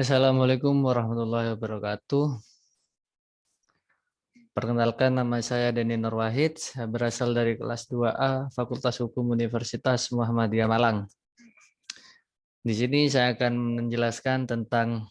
Assalamualaikum warahmatullahi wabarakatuh. Perkenalkan, nama saya Deni Nur Wahid, saya berasal dari kelas 2A Fakultas Hukum Universitas Muhammadiyah Malang. Di sini saya akan menjelaskan tentang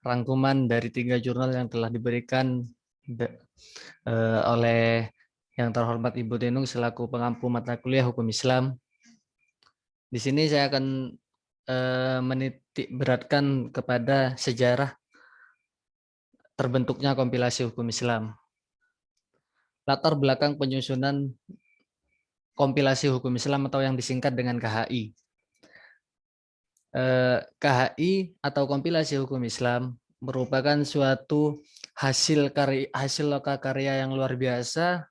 rangkuman dari 3 jurnal yang telah diberikan oleh yang terhormat Ibu Denung selaku pengampu mata kuliah Hukum Islam. Di sini saya akan menitik beratkan kepada sejarah terbentuknya kompilasi hukum Islam. Latar belakang penyusunan kompilasi hukum Islam atau yang disingkat dengan KHI. KHI atau kompilasi hukum Islam merupakan suatu hasil lokakarya yang luar biasa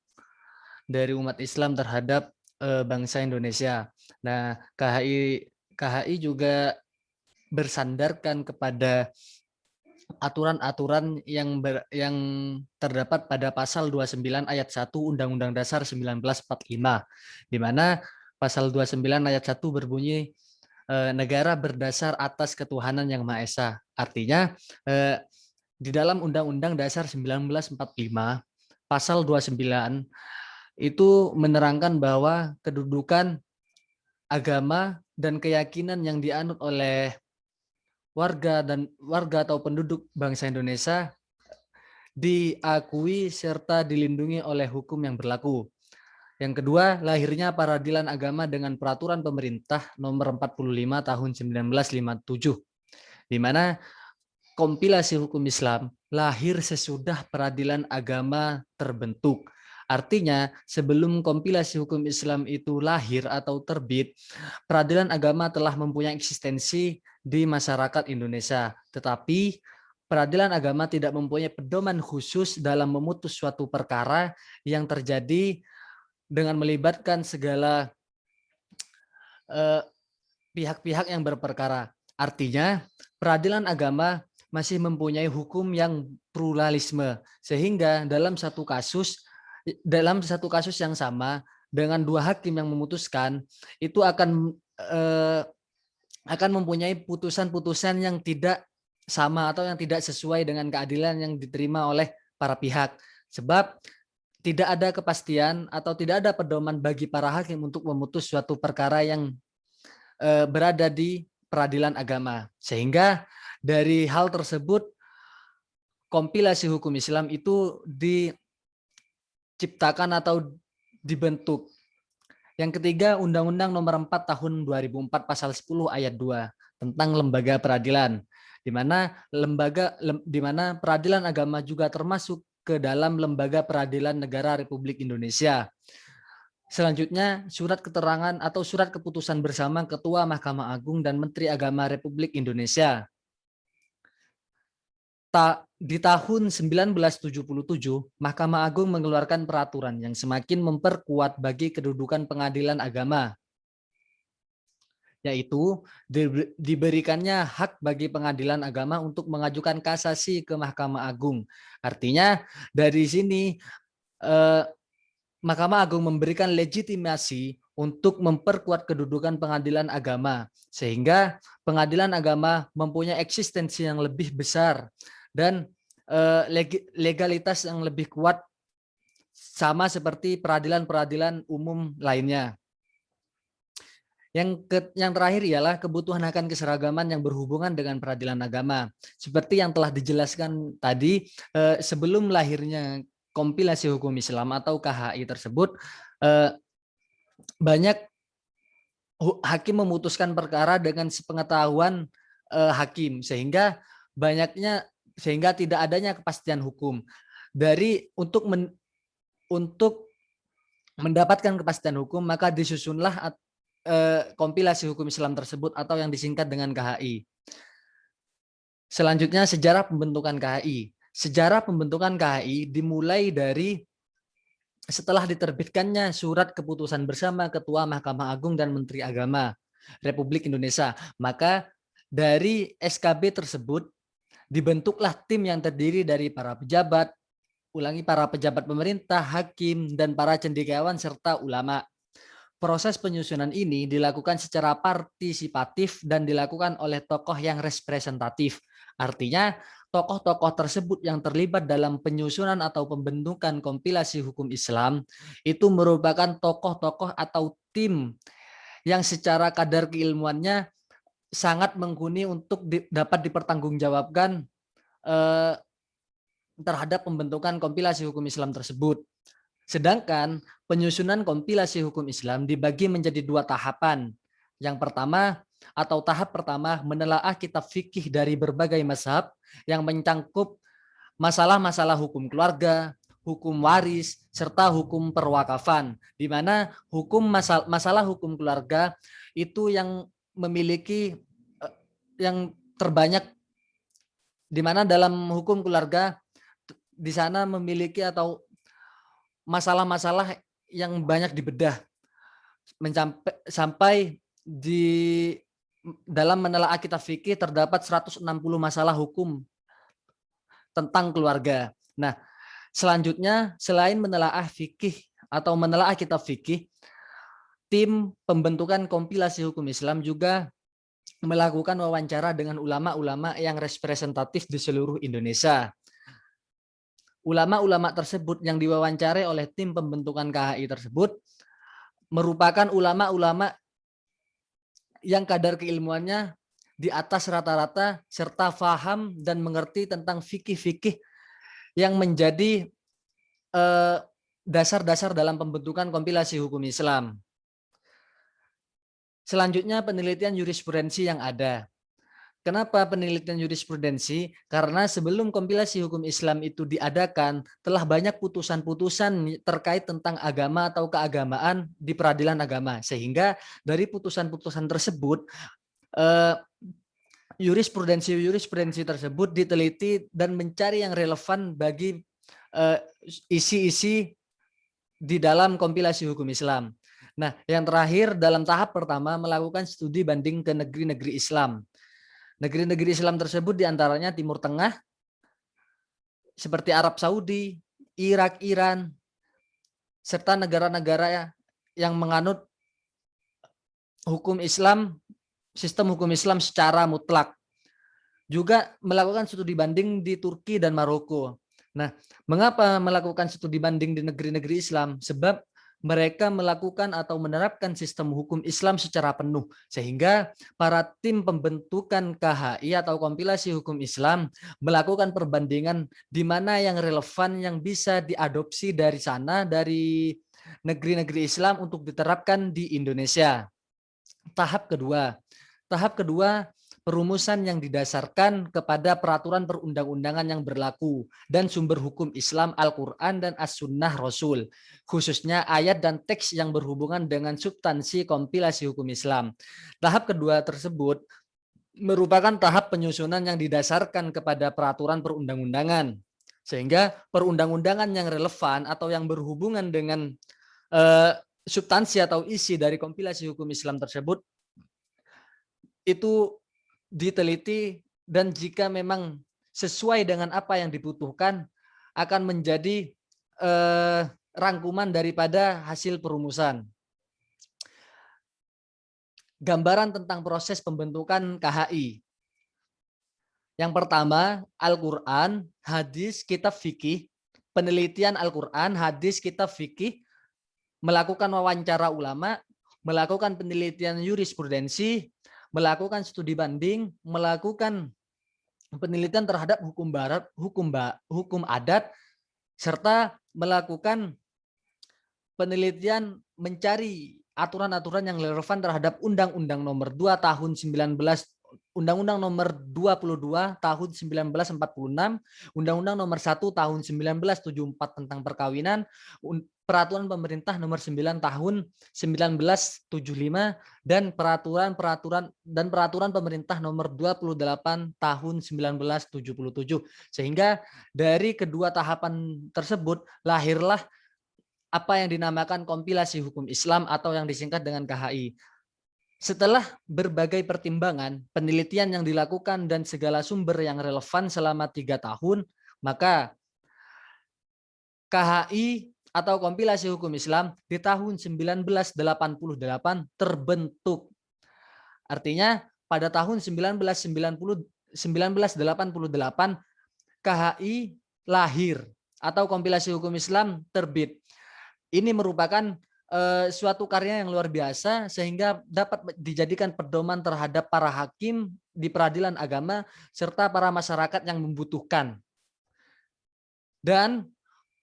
dari umat Islam terhadap bangsa Indonesia. Nah, KHI juga bersandarkan kepada aturan-aturan yang terdapat pada pasal 29 ayat 1 Undang-Undang Dasar 1945, di mana pasal 29 ayat 1 berbunyi negara berdasar atas ketuhanan yang Maha Esa. Artinya di dalam Undang-Undang Dasar 1945 pasal 29 itu menerangkan bahwa kedudukan agama dan keyakinan yang dianut oleh warga atau penduduk bangsa Indonesia diakui serta dilindungi oleh hukum yang berlaku. Yang kedua, lahirnya peradilan agama dengan peraturan pemerintah nomor 45 tahun 1957, di mana kompilasi hukum Islam lahir sesudah peradilan agama terbentuk. Artinya, sebelum kompilasi hukum Islam itu lahir atau terbit, peradilan agama telah mempunyai eksistensi di masyarakat Indonesia. Tetapi peradilan agama tidak mempunyai pedoman khusus dalam memutus suatu perkara yang terjadi dengan melibatkan segala pihak-pihak yang berperkara. Artinya, peradilan agama masih mempunyai hukum yang pluralisme, sehingga dalam satu kasus yang sama dengan 2 hakim yang memutuskan itu akan mempunyai putusan-putusan yang tidak sama atau yang tidak sesuai dengan keadilan yang diterima oleh para pihak. Sebab tidak ada kepastian atau tidak ada pedoman bagi para hakim untuk memutus suatu perkara yang berada di peradilan agama. Sehingga dari hal tersebut kompilasi hukum Islam itu diciptakan atau dibentuk. Yang ketiga, Undang-Undang Nomor 4 Tahun 2004 Pasal 10 Ayat 2 tentang lembaga peradilan, di mana peradilan agama juga termasuk ke dalam lembaga peradilan negara Republik Indonesia. Selanjutnya, surat keterangan atau surat keputusan bersama Ketua Mahkamah Agung dan Menteri Agama Republik Indonesia. Di tahun 1977, Mahkamah Agung mengeluarkan peraturan yang semakin memperkuat bagi kedudukan pengadilan agama, yaitu diberikannya hak bagi pengadilan agama untuk mengajukan kasasi ke Mahkamah Agung. Artinya dari sini Mahkamah Agung memberikan legitimasi untuk memperkuat kedudukan pengadilan agama, sehingga pengadilan agama mempunyai eksistensi yang lebih besar dan legalitas yang lebih kuat, sama seperti peradilan-peradilan umum lainnya. Yang terakhir ialah kebutuhan akan keseragaman yang berhubungan dengan peradilan agama. Seperti yang telah dijelaskan tadi, sebelum lahirnya kompilasi hukum Islam atau KHI tersebut, banyak hakim memutuskan perkara dengan sepengetahuan hakim, sehingga tidak adanya kepastian hukum. Untuk mendapatkan kepastian hukum, maka disusunlah kompilasi hukum Islam tersebut atau yang disingkat dengan KHI. Selanjutnya, sejarah pembentukan KHI. Sejarah pembentukan KHI dimulai dari setelah diterbitkannya surat keputusan bersama Ketua Mahkamah Agung dan Menteri Agama Republik Indonesia. Maka dari SKB tersebut dibentuklah tim yang terdiri dari para pejabat pemerintah, hakim, dan para cendekiawan serta ulama. Proses penyusunan ini dilakukan secara partisipatif dan dilakukan oleh tokoh yang representatif. Artinya, tokoh-tokoh tersebut yang terlibat dalam penyusunan atau pembentukan kompilasi hukum Islam itu merupakan tokoh-tokoh atau tim yang secara kadar keilmuannya sangat mumpuni untuk dapat dipertanggungjawabkan terhadap pembentukan kompilasi hukum Islam tersebut. Sedangkan penyusunan kompilasi hukum Islam dibagi menjadi dua tahapan. Yang pertama atau tahap pertama menelaah kitab fikih dari berbagai mazhab yang mencangkup masalah-masalah hukum keluarga, hukum waris, serta hukum perwakafan. Di mana hukum masalah hukum keluarga itu yang memiliki yang terbanyak, di mana dalam hukum keluarga di sana memiliki atau masalah-masalah yang banyak dibedah sampai di dalam menelaah kitab fikih terdapat 160 masalah hukum tentang keluarga. Nah, selanjutnya selain menelaah fikih atau menelaah kitab fikih, tim pembentukan kompilasi hukum Islam juga melakukan wawancara dengan ulama-ulama yang representatif di seluruh Indonesia. Ulama-ulama tersebut yang diwawancarai oleh tim pembentukan KHI tersebut merupakan ulama-ulama yang kadar keilmuannya di atas rata-rata serta paham dan mengerti tentang fikih-fikih yang menjadi dasar-dasar dalam pembentukan kompilasi hukum Islam. Selanjutnya penelitian jurisprudensi yang ada. Kenapa penelitian jurisprudensi? Karena sebelum kompilasi hukum Islam itu diadakan, telah banyak putusan-putusan terkait tentang agama atau keagamaan di peradilan agama. Sehingga dari putusan-putusan tersebut, jurisprudensi tersebut diteliti dan mencari yang relevan bagi isi-isi di dalam kompilasi hukum Islam. Nah, yang terakhir dalam tahap pertama melakukan studi banding ke negeri-negeri Islam. Negeri-negeri Islam tersebut diantaranya Timur Tengah, seperti Arab Saudi, Irak, Iran, serta negara-negara yang menganut hukum Islam, sistem hukum Islam secara mutlak. Juga melakukan studi banding di Turki dan Maroko. Nah, mengapa melakukan studi banding di negeri-negeri Islam? Sebab mereka melakukan atau menerapkan sistem hukum Islam secara penuh, sehingga para tim pembentukan KHI atau kompilasi hukum Islam melakukan perbandingan di mana yang relevan yang bisa diadopsi dari sana, dari negeri-negeri Islam untuk diterapkan di Indonesia. Tahap kedua perumusan yang didasarkan kepada peraturan perundang-undangan yang berlaku dan sumber hukum Islam Al-Quran dan As-Sunnah Rasul, khususnya ayat dan teks yang berhubungan dengan substansi kompilasi hukum Islam. Tahap kedua tersebut merupakan tahap penyusunan yang didasarkan kepada peraturan perundang-undangan, sehingga perundang-undangan yang relevan atau yang berhubungan dengan substansi atau isi dari kompilasi hukum Islam tersebut itu diteliti, dan jika memang sesuai dengan apa yang dibutuhkan akan menjadi rangkuman daripada hasil perumusan. Gambaran tentang proses pembentukan KHI. Yang pertama, Al-Quran, hadis, kitab fikih, penelitian Al-Quran, hadis, kitab fikih, melakukan wawancara ulama, melakukan penelitian jurisprudensi, melakukan studi banding, melakukan penelitian terhadap hukum barat, hukum adat, serta melakukan penelitian mencari aturan-aturan yang relevan terhadap Undang-Undang Nomor 2 Tahun 19 Undang-Undang Nomor 22 Tahun 1946, Undang-Undang Nomor 1 Tahun 1974 tentang perkawinan, Peraturan Pemerintah Nomor 9 Tahun 1975 dan Peraturan Pemerintah Nomor 28 Tahun 1977. Sehingga dari kedua tahapan tersebut lahirlah apa yang dinamakan kompilasi hukum Islam atau yang disingkat dengan KHI. Setelah berbagai pertimbangan, penelitian yang dilakukan dan segala sumber yang relevan selama 3 tahun, maka KHI atau kompilasi hukum Islam di tahun 1988 terbentuk. Artinya pada tahun 1988 KHI lahir atau kompilasi hukum Islam terbit. Ini merupakan suatu karya yang luar biasa sehingga dapat dijadikan pedoman terhadap para hakim di peradilan agama serta para masyarakat yang membutuhkan. Dan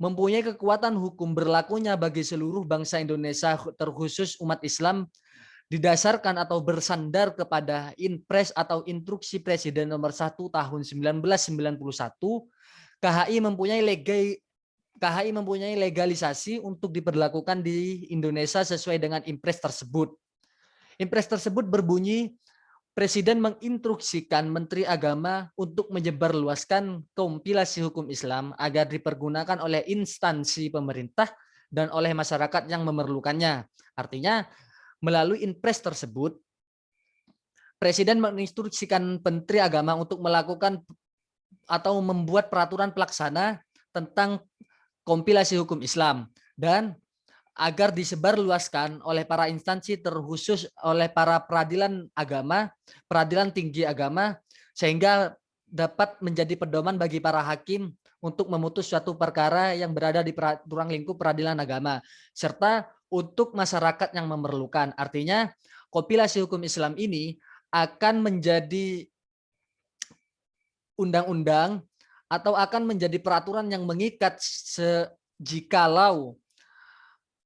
mempunyai kekuatan hukum berlakunya bagi seluruh bangsa Indonesia terkhusus umat Islam didasarkan atau bersandar kepada Inpres atau Instruksi Presiden nomor 1 tahun 1991, KHI mempunyai legalisasi untuk diberlakukan di Indonesia sesuai dengan Inpres tersebut. Inpres tersebut berbunyi, Presiden menginstruksikan Menteri Agama untuk menyebarluaskan kompilasi hukum Islam agar dipergunakan oleh instansi pemerintah dan oleh masyarakat yang memerlukannya. Artinya, melalui Inpres tersebut, Presiden menginstruksikan Menteri Agama untuk melakukan atau membuat peraturan pelaksana tentang kompilasi hukum Islam dan agar disebarluaskan oleh para instansi terkhusus oleh para peradilan agama, peradilan tinggi agama, sehingga dapat menjadi pedoman bagi para hakim untuk memutus suatu perkara yang berada di ruang lingkup peradilan agama, serta untuk masyarakat yang memerlukan. Artinya, kompilasi hukum Islam ini akan menjadi undang-undang atau akan menjadi peraturan yang mengikat jikalau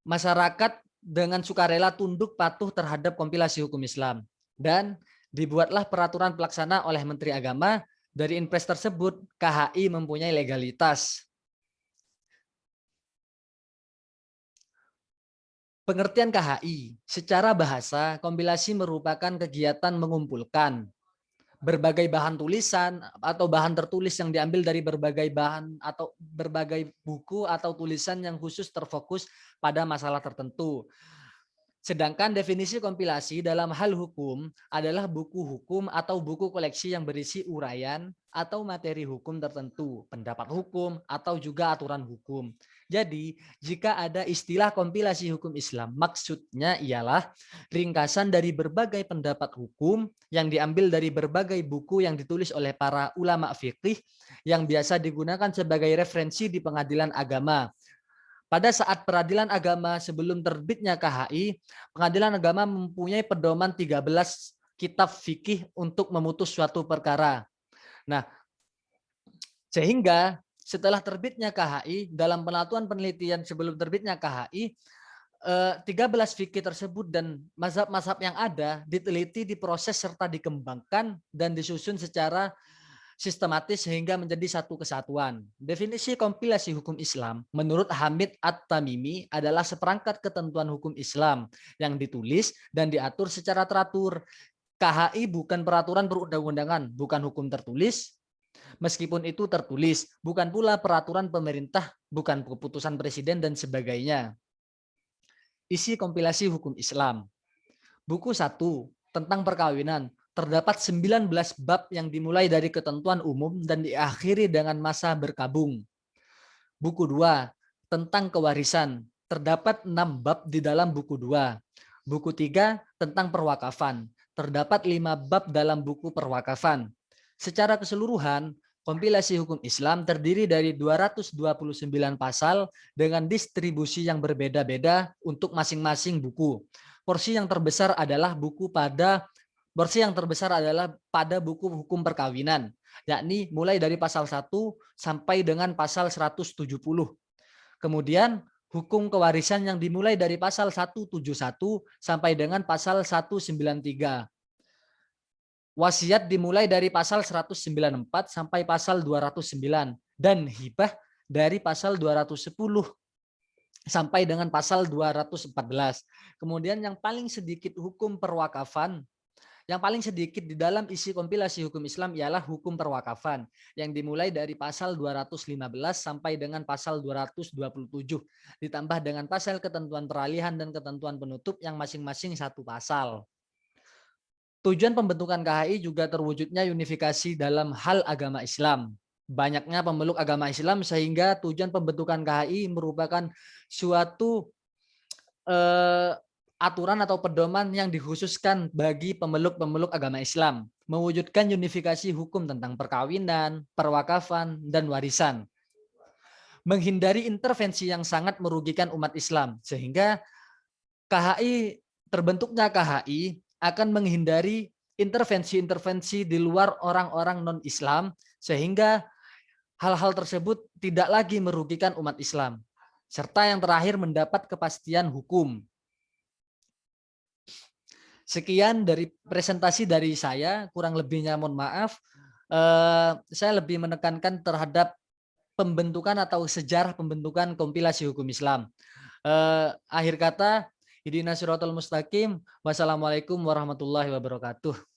masyarakat dengan sukarela tunduk patuh terhadap kompilasi hukum Islam. Dan dibuatlah peraturan pelaksana oleh Menteri Agama. Dari Inpres tersebut, KHI mempunyai legalitas. Pengertian KHI, secara bahasa, kompilasi merupakan kegiatan mengumpulkan berbagai bahan tulisan atau bahan tertulis yang diambil dari berbagai bahan atau berbagai buku atau tulisan yang khusus terfokus pada masalah tertentu. Sedangkan definisi kompilasi dalam hal hukum adalah buku hukum atau buku koleksi yang berisi uraian atau materi hukum tertentu, pendapat hukum, atau juga aturan hukum. Jadi, jika ada istilah kompilasi hukum Islam, maksudnya ialah ringkasan dari berbagai pendapat hukum yang diambil dari berbagai buku yang ditulis oleh para ulama fikih yang biasa digunakan sebagai referensi di pengadilan agama. Pada saat peradilan agama sebelum terbitnya KHI, pengadilan agama mempunyai pedoman 13 kitab fikih untuk memutus suatu perkara. Nah, sehingga setelah terbitnya KHI, dalam penyatuan penelitian sebelum terbitnya KHI, 13 fikih tersebut dan mazhab-mazhab yang ada diteliti, diproses serta dikembangkan dan disusun secara sistematis sehingga menjadi satu kesatuan. Definisi kompilasi hukum Islam menurut Hamid At-Tamimi adalah seperangkat ketentuan hukum Islam yang ditulis dan diatur secara teratur. KHI bukan peraturan perundang-undangan, bukan hukum tertulis, meskipun itu tertulis, bukan pula peraturan pemerintah, bukan keputusan presiden dan sebagainya. Isi kompilasi hukum Islam. Buku 1 tentang perkawinan. Terdapat 19 bab yang dimulai dari ketentuan umum dan diakhiri dengan masa berkabung. Buku 2 tentang kewarisan. Terdapat 6 bab di dalam buku 2. Buku 3 tentang perwakafan. Terdapat 5 bab dalam buku perwakafan. Secara keseluruhan, kompilasi hukum Islam terdiri dari 229 pasal dengan distribusi yang berbeda-beda untuk masing-masing buku. Porsi yang terbesar adalah pada buku hukum perkawinan, yakni mulai dari pasal 1 sampai dengan pasal 170. Kemudian hukum kewarisan yang dimulai dari pasal 171 sampai dengan pasal 193. Wasiat dimulai dari pasal 194 sampai pasal 209 dan hibah dari pasal 210 sampai dengan pasal 214. Kemudian yang paling sedikit hukum perwakafan, yang paling sedikit di dalam isi kompilasi hukum Islam ialah hukum perwakafan yang dimulai dari pasal 215 sampai dengan pasal 227 ditambah dengan pasal ketentuan peralihan dan ketentuan penutup yang masing-masing satu pasal. Tujuan pembentukan KHI juga terwujudnya unifikasi dalam hal agama Islam. banyaknya pemeluk agama Islam sehingga tujuan pembentukan KHI merupakan suatu eh, aturan atau pedoman yang dikhususkan bagi pemeluk-pemeluk agama Islam, mewujudkan unifikasi hukum tentang perkawinan, perwakafan, dan warisan, menghindari intervensi yang sangat merugikan umat Islam, sehingga KHI terbentuknya KHI akan menghindari intervensi-intervensi di luar orang-orang non-Islam, sehingga hal-hal tersebut tidak lagi merugikan umat Islam. Serta yang terakhir mendapat kepastian hukum. Sekian dari presentasi dari saya, kurang lebihnya mohon maaf. Saya lebih menekankan terhadap pembentukan atau sejarah pembentukan kompilasi hukum Islam. Akhir kata, Ihdinas siratal mustaqim. Wassalamualaikum warahmatullahi wabarakatuh.